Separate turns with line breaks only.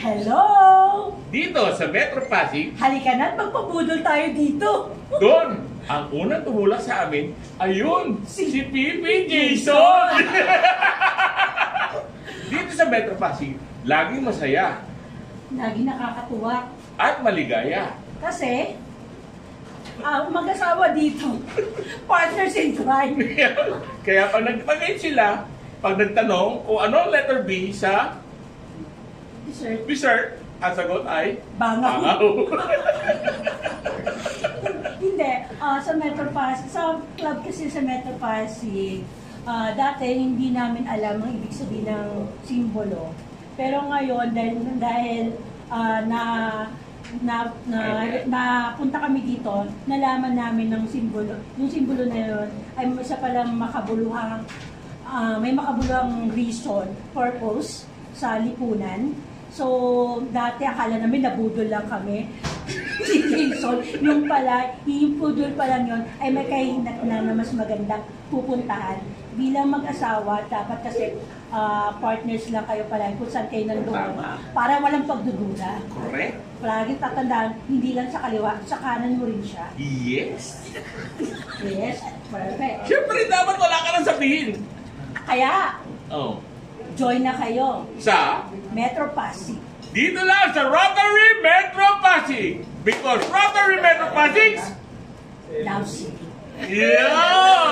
Hello!
Dito sa Metro Pasig,
Halika na't magpabudol tayo dito.
doon, ang unang tumulak sa amin, ayun, si Pipi Jason! Dito sa Metro Pasig, laging masaya
Lagi nakakatuwa.
at maligaya.
Kasi, mag-asawa dito, partners in crime.
Kaya pag nagpagay sila, pag nagtanong kung ano ang letter B sa
Dessert.
dessert, ang sagot ay
Bangaw.
bangaw.
Hindi, sa Metro Pasig, sa club kasi sa Metro Pasig, dati hindi namin alam ang ibig sabihin ng simbolo. Pero ngayon, dahil napunta kami dito, nalaman namin ng simbolo. Yung simbolo na yun ay isa palang makabuluhang, may makabuluhang reason, purpose sa lipunan. So, dati akala namin nabudol lang kami. Si Jason, yung pala, yung pudol pa lang yun, ay may kahinat na mas magandang pupuntahan. Bilang mag-asawa, dapat kasi partners lang kayo pala kung saan kayo nandoon. Para walang pagdudula.
Correct?
Palagi tatandaan, hindi lang sa kaliwa, sa kanan mo rin siya.
Yes.
Yes, perfect.
Siyempre, dapat wala ka nang sabihin.
Kaya,
Oh.
join na kayo.
Sa
Metro Pasig.
dito lang sa Rotary Metro Pasig. Because Rotary Metro Pasig,
Love City.
yeah!